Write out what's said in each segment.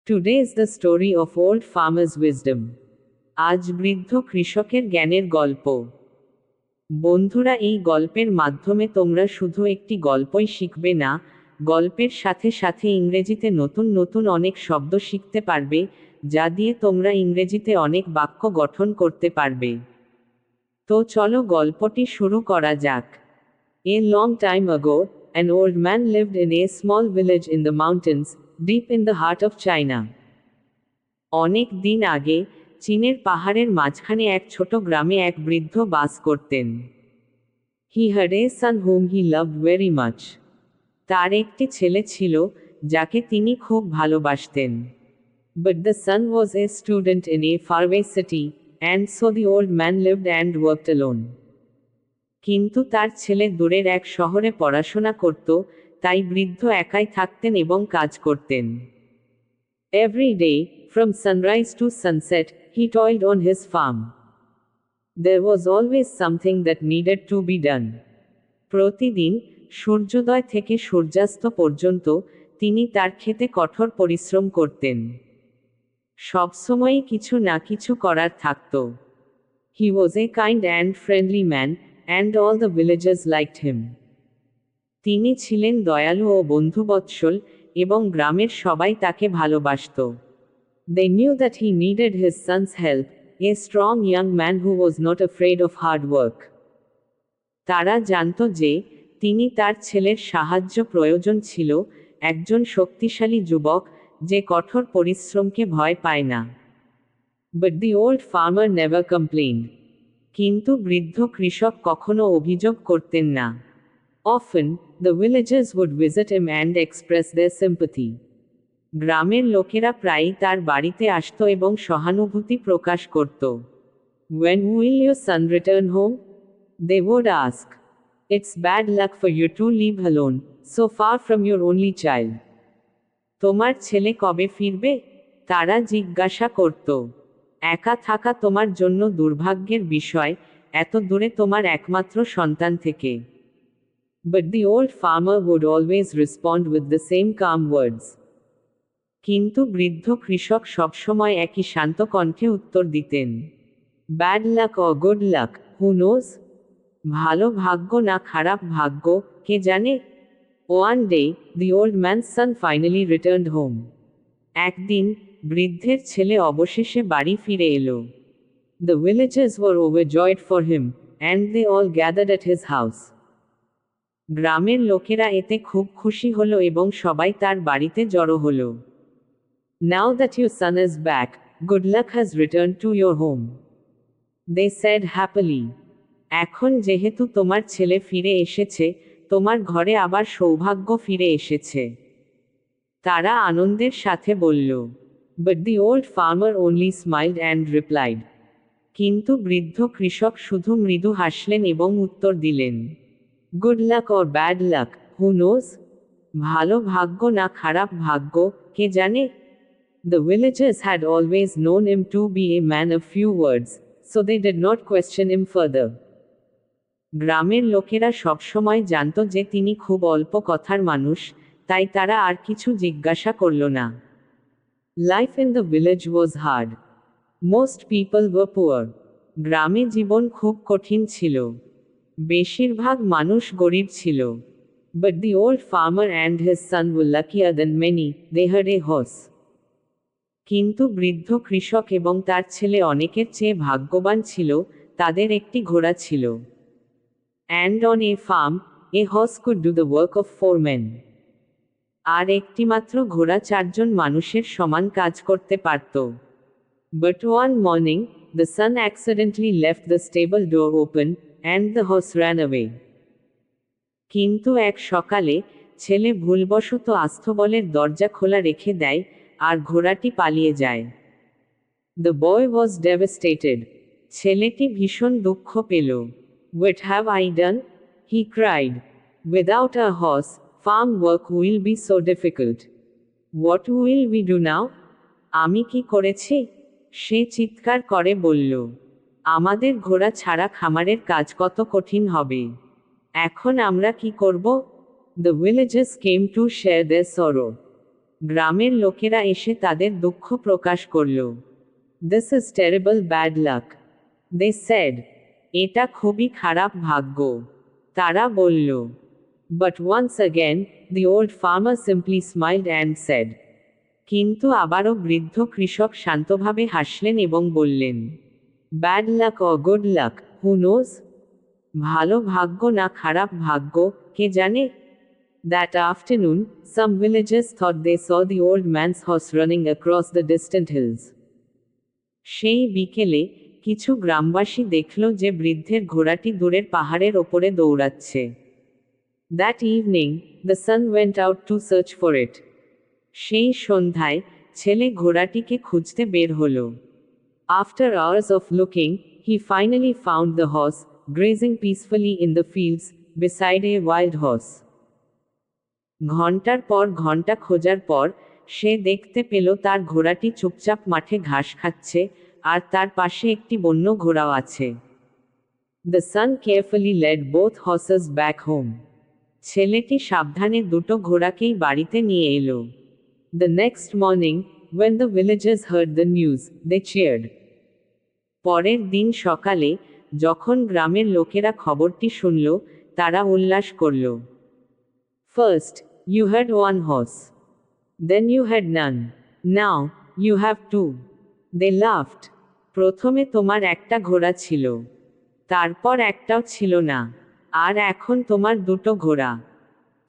Today is the story of old farmer's wisdom. আজ বৃদ্ধ কৃষকের জ্ঞানের গল্প। বন্ধুরা, এই গল্পের মাধ্যমে তোমরা শুধু একটি গল্পই শিখবে না, গল্পের সাথে সাথে ইংরেজিতে নতুন নতুন অনেক শব্দ শিখতে পারবে, যা দিয়ে তোমরা ইংরেজিতে অনেক বাক্য গঠন করতে পারবে। তো চলো গল্পটি শুরু করা যাক। A long time ago, an old man lived in a small village in the mountains, deep in the heart of China. অনেক দিন আগে, চীনের পাহাড়ের মাঝখানে এক ছোট গ্রামে এক বৃদ্ধ বাস করতেন। He had a son whom he loved very much. তার একটি ছেলে ছিল, যাকে তিনি খুব ভালোবাসতেন। But the son was a student in a faraway city, and so the old man lived and worked alone. কিন্তু তার ছেলে দূরের এক শহরে পড়াশোনা করত, তাই বৃদ্ধ একাই থাকতেন এবং কাজ করতেন। Every day, from sunrise to sunset, he toiled on his farm. There was always something that needed to be done. প্রতিদিন, সূর্যোদয় থেকে সূর্যাস্ত পর্যন্ত, তিনি তার ক্ষেতে কঠোর পরিশ্রম করতেন। সবসময়ই কিছু না কিছু করার থাকত। He was a kind and friendly man, and all the villagers liked him. তিনি ছিলেন দয়ালু ও বন্ধুবৎসল, এবং গ্রামের সবাই তাকে ভালোবাসত। They knew that he needed his son's help, a strong young man who was not afraid of hard work. তারা জানত যে, তিনি তার ছেলের সাহায্য প্রয়োজন ছিল, একজন শক্তিশালী যুবক, যে কঠোর পরিশ্রমকে ভয় পায় না। But the old farmer never complained. কিন্তু বৃদ্ধ কৃষক কখনো অভিযোগ করতেন না। Often, the villagers would visit him and express their sympathy. গ্রামের লোকেরা প্রায়ই তার বাড়িতে আসত এবং সহানুভূতি প্রকাশ করত। When will your son return home? They would ask. It's bad luck for you to live alone, so far from your only child. তোমার ছেলে কবে ফিরবে? তারা জিজ্ঞাসা করত। একা থাকা তোমার জন্য দুর্ভাগ্যের বিষয়, এত দূরে তোমার একমাত্র সন্তান থেকে। But the old farmer would always respond with the same calm words. কিন্তু বৃদ্ধ কৃষক সবসময় একই শান্ত কণ্ঠে উত্তর দিতেন। Bad luck or good luck, who knows? ভালো ভাগ্য না খারাপ ভাগ্য, কে জানে? One day, the old man's son finally returned home. একদিন, বৃদ্ধের ছেলে অবশেষে বাড়ি ফিরে এলো। The villagers were overjoyed for him, and they all gathered at his house. গ্রামের লোকেরা এতে খুব খুশি হলো এবং সবাই তার বাড়িতে জড়ো হলো। Now that your son is back, good luck has returned to your home. They said happily. এখন যেহেতু তোমার ছেলে ফিরে এসেছে, তোমার ঘরে আবার সৌভাগ্য ফিরে এসেছে। তারা আনন্দের সাথে বলল। But the old farmer only smiled and replied. কিন্তু বৃদ্ধ কৃষক শুধু মৃদু হাসলেন এবং উত্তর দিলেন। Good luck or bad luck, who knows? ভালো ভাগ্য না খারাপ ভাগ্য, কে জানে? The villagers had always known him to be a man of few words, so they did not question him further. গ্রামের লোকেরা সবসময় জানত যে তিনি খুব অল্প কথার মানুষ, তাই তারা আর কিছু জিজ্ঞাসা করল না। Life in the village was hard. Most people were poor. গ্রামে জীবন খুব কঠিন ছিল। বেশিরভাগ মানুষ গরিব ছিল। But the old farmer and his son were luckier than many, they had a horse. কিন্তু বৃদ্ধ কৃষক এবং তার ছেলে অনেকের চেয়ে ভাগ্যবান ছিল, তাদের একটি ঘোড়া ছিল। And on a farm, a horse could do the work of 4 men. আর একটিমাত্র ঘোড়া 4 জন মানুষের সমান কাজ করতে পারত। But one morning, the son accidentally left the stable door open, and the horse ran away. কিন্তু এক সকালে, ছেলে ভুলবশত আস্তাবলের দরজা খোলা রেখে দেয়, আর ঘোড়াটি পালিয়ে যায়। The boy was devastated. ছেলেটি ভীষণ দুঃখ পেল। What have I done? He cried. Without a horse, farm work will be so difficult. What will we do now? আমি কি করেছি? সে চিৎকার করে বলল। আমাদের ঘোড়া ছাড়া খামারের কাজ কত কঠিন হবে। এখন আমরা কি করব? The villagers came to share their sorrow. গ্রামের লোকেরা এসে তাদের দুঃখ প্রকাশ করল। This is terrible bad luck, they said. এটা খুবই খারাপ ভাগ্য, তারা বলল। But once again the old farmer simply smiled and said. কিন্তু আবারও বৃদ্ধ কৃষক শান্তভাবে হাসলেন এবং বললেন, bad luck or good luck, who knows? ভালো ভাগ্য না খারাপ ভাগ্য, কে জানে? That afternoon, some villagers thought they saw the old man's horse running across the distant hills. সেই বিকেলে কিছু গ্রামবাসী দেখল যে বৃদ্ধের ঘোড়াটি দূরের পাহাড়ের ওপরে দৌড়াচ্ছে। That evening, the son went out to search for it. সেই সন্ধ্যায় ছেলে ঘোড়াটিকে খুঁজতে বের হলো। After hours of looking, he finally found the horse, grazing peacefully in the fields, beside a wild horse. ঘন্টার পর ঘন্টা খোঁজার পর সে দেখতে পেল তার ঘোড়াটি চুপচাপ মাঠে ঘাস খাচ্ছে, আর তার পাশে একটি বন্য ঘোড়াও আছে। The son carefully led both horses back home. ছেলেটি সাবধানে দুটো ঘোড়াকেই বাড়িতে নিয়ে এলো। The next morning, when the villagers heard the news, they cheered. পরের দিন সকালে যখন গ্রামের লোকেরা খবরটি শুনল, তারা উল্লাস করল। First, you had one horse. Then you had none. Now, you have two. They laughed. প্রথমে তোমার একটা ঘোড়া ছিল, তারপর একটাও ছিল না, আর এখন তোমার দুটো ঘোড়া।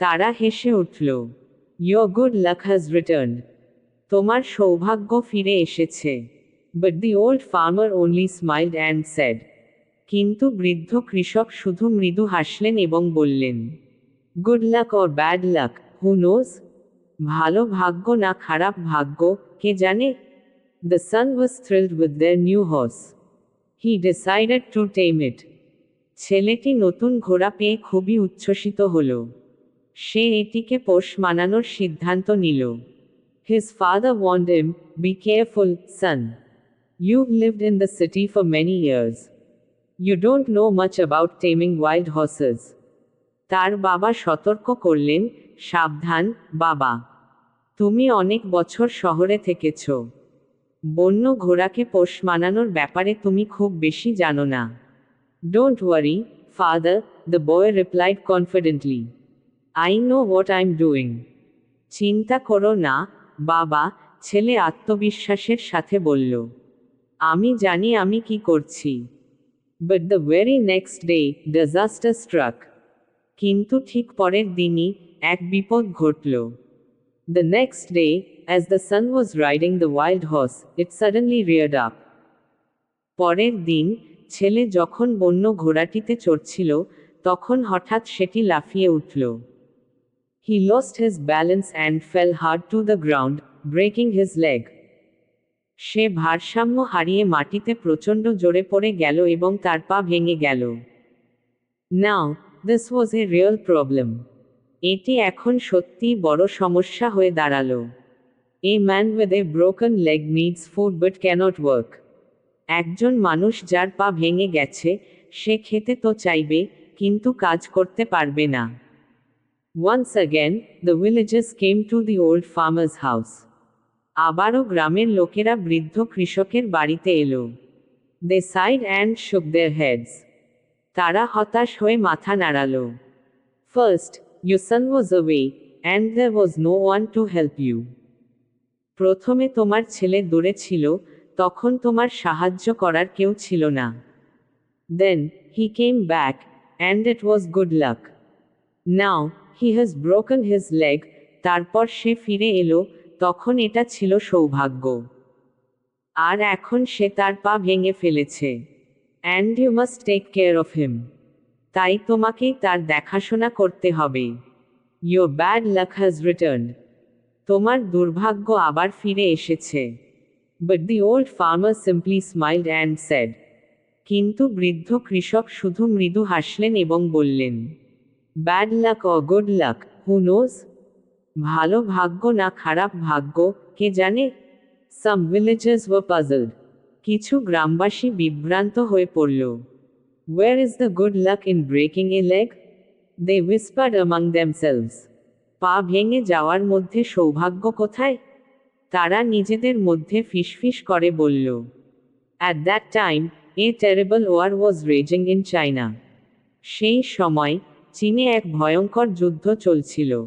তারা হেসে উঠল। Your good luck has returned. তোমার সৌভাগ্য ফিরে এসেছে। But the old farmer only smiled and said. কিন্তু বৃদ্ধ কৃষক শুধু মৃদু হাসলেন এবং বললেন, Good luck or bad luck, who knows? ভালো ভাগ্য না খারাপ ভাগ্য, কে জানে? The son was thrilled with their new horse. He decided to tame it. ছেলেটি নতুন ঘোড়া পেয়ে খুবই উচ্ছ্বসিত হল। সে এটিকে পোষ মানানোর সিদ্ধান্ত নিল। His father warned him, Be careful, son. You've lived in the city for many years. You don't know much about taming wild horses. তার বাবা সতর্ক করলেন, সাবধান, বাবা। তুমি অনেক বছর শহরে থেকেছ। বন্য ঘোড়াকে পোষ মানানোর ব্যাপারে তুমি খুব বেশি জানো না। Don't worry, father, the boy replied confidently. I know what I'm doing. চিন্তা করো না, বাবা, ছেলে আত্মবিশ্বাসের সাথে বলল। আমি জানি আমি কি করছি। But the very next day, disaster struck. কিন্তু ঠিক পরের দিনই এক বিপদ ঘটল। The next day, as the son was riding the wild horse, it suddenly reared up. পরের দিন ছেলে যখন বন্য ঘোড়াটিতে চড়ছিল, তখন হঠাৎ সেটি লাফিয়ে উঠল। He lost his balance and fell hard to the ground, breaking his leg. সে ভারসাম্য হারিয়ে মাটিতে প্রচণ্ড জোরে পড়ে গেল এবং তার পা ভেঙে গেল। Now, this was a real problem. এটি এখন সত্যিই বড় সমস্যা হয়ে দাঁড়ালো। A man with a broken leg needs food but cannot work. একজন মানুষ যার পা ভেঙে গেছে, সে খেতে তো চাইবে, কিন্তু কাজ করতে পারবে না। Once again, the villagers came to the old farmer's house. আবারও গ্রামের লোকেরা বৃদ্ধ কৃষকের বাড়িতে এলো। They sighed and shook their heads. তারা হতাশ হয়ে মাথা নাড়ালো। First, your son was away, and there was no one to help you. প্রথমে তোমার ছেলে দূরে ছিল, তখন তোমার সাহায্য করার কেউ ছিল না। Then, he came back, and it was good luck. Now, he has broken his leg, তারপর সে ফিরে এলো, তখন এটা ছিল সৌভাগ্য। আর এখন সে তার পা ভেঙে ফেলেছে। And you must take care of him. তাই তোমাকেই তার দেখাশোনা করতে হবে। Your bad luck has returned. তোমার দুর্ভাগ্য আবার ফিরে এসেছে। But the old farmer simply smiled and said. কিন্তু বৃদ্ধ কৃষক শুধু মৃদু হাসলেন এবং বললেন, Bad luck or good luck, who knows? ভালো ভাগ্য না খারাপ ভাগ্য, কে জানে? Some villagers were puzzled. কিছু গ্রামবাসী বিভ্রান্ত হয়ে পড়ল। Where is the good luck in breaking a leg? They whispered among themselves. পা ভেঙে যাওয়ার মধ্যে সৌভাগ্য কোথায়? তারা নিজেদের মধ্যে ফিসফিস করে বলল। At that time, a terrible war was raging in China. সেই সময় চীনে এক ভয়ঙ্কর যুদ্ধ চলছিল।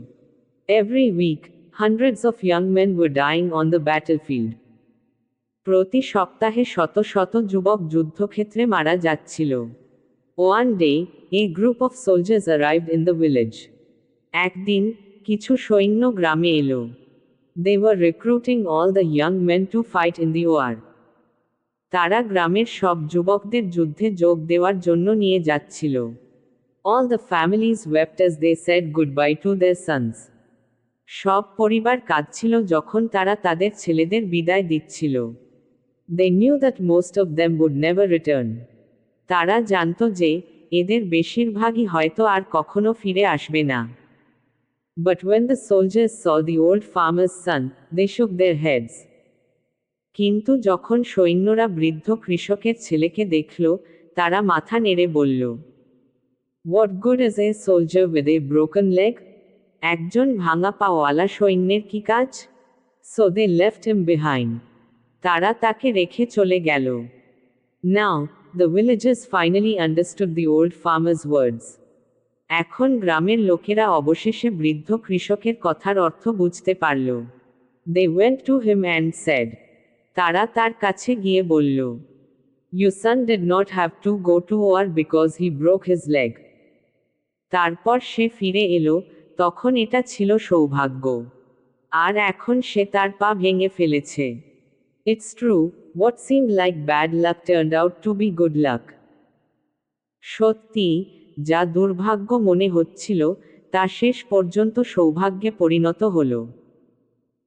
Every week, hundreds of young men were dying on the battlefield. প্রতি সপ্তাহে শত শত যুবক যুদ্ধক্ষেত্রে মারা যাচ্ছিল। One day, a group of soldiers arrived in the village. একদিন কিছু সৈন্য গ্রামে এলো। They were recruiting all the young men to fight in the war. তারা গ্রামের সব যুবকদের যুদ্ধে যোগ দেওয়ার জন্য নিয়ে যাচ্ছিল। All the families wept as they said goodbye to their sons. সব পরিবার কাঁদছিল যখন তারা তাদের ছেলেদের বিদায় দিচ্ছিল। They knew that most of them would never return. তারা জানত যে এদের বেশিরভাগই হয়তো আর কখনো ফিরে আসবে না। But when the soldiers saw the old farmer's son, they shook their heads. কিন্তু যখন সৈন্যরা বৃদ্ধ কৃষকের ছেলেকে দেখল, তারা মাথা নেড়ে বলল, What good is a soldier with a broken leg? একজন ভাঙা পাওয়ালা সৈন্যের কি কাজ? So they left him behind. তারা তাকে রেখে চলে গেল। Now, the villagers finally understood the old farmer's words. এখন গ্রামের লোকেরা অবশেষে বৃদ্ধ কৃষকের কথার অর্থ বুঝতে পারল। They went to him and said. তারা তার কাছে গিয়ে বলল, Your son did not have to go to war because he broke his leg. তারপর সে ফিরে এলো, তখন এটা ছিল সৌভাগ্য। আর এখন সে তার পা ভেঙে ফেলেছে। It's true, what seemed like bad luck turned out to be good luck. সত্যি, যা দুর্ভাগ্য মনে হচ্ছিল, তা শেষ পর্যন্ত সৌভাগ্যে পরিণত হলো।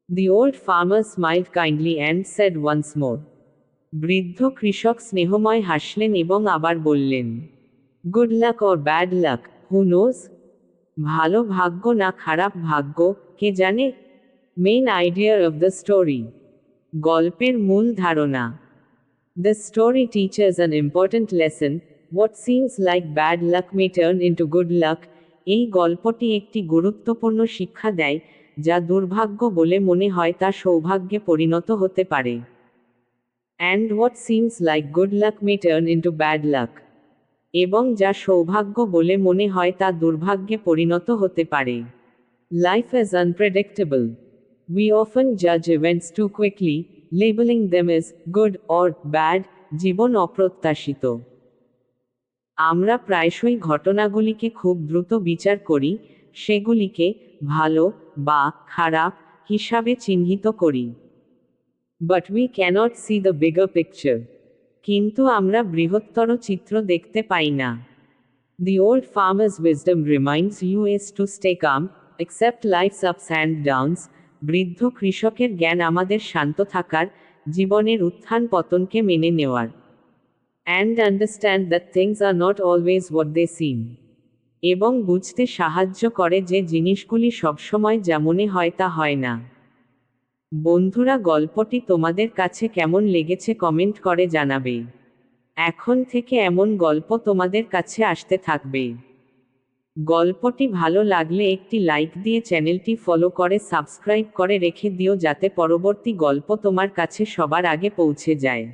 The old farmer smiled kindly and said once more. বৃদ্ধ কৃষক স্নেহময় হাসলেন এবং আবার বললেন, Good luck or bad luck, who knows? ভালো ভাগ্য না খারাপ ভাগ্য, কে জানে? Main idea of the story. গল্পের মূল ধারণা। This story teaches an important lesson. What seems like bad luck may turn into good luck. এই গল্পটি একটি গুরুত্বপূর্ণ শিক্ষা দেয়, যা দুর্ভাগ্য বলে মনে হয় তা সৌভাগ্যে পরিণত হতে পারে। And what seems like good luck may turn into bad luck. এবং যা সৌভাগ্য বলে মনে হয় তা দুর্ভাগ্যে পরিণত হতে পারে। Life is unpredictable. We often judge events too quickly, labeling them as good or bad. জীবন অপ্রত্যাশিত। আমরা প্রায়শই ঘটনাগুলিকে খুব দ্রুত বিচার করি, সেগুলিকে ভালো বা খারাপ হিসাবে চিহ্নিত করি। But we cannot see the bigger picture. কিন্তু আমরা বৃহত্তর চিত্র দেখতে পাই না। The old farmer's wisdom reminds you is to stay calm, accept life's ups and downs. বৃদ্ধ কৃষকের জ্ঞান আমাদের শান্ত থাকার, জীবনের উত্থান পতনকে মেনে নেওয়ার। And understand that things are not always what they seem. এবং বুঝতে সাহায্য করে যে জিনিসগুলি সবসময় যা মনে হয় তা হয় না। বন্ধুরা, গল্পটি তোমাদের কাছে কেমন লেগেছে কমেন্ট করে জানাবে। এখন থেকে এমন গল্প তোমাদের কাছে আসতে থাকবে। গল্পটি ভালো লাগলে একটি লাইক দিয়ে চ্যানেলটি ফলো করে সাবস্ক্রাইব করে রেখে দিও যাতে পরবর্তী গল্প তোমার কাছে সবার আগে পৌঁছে যায়।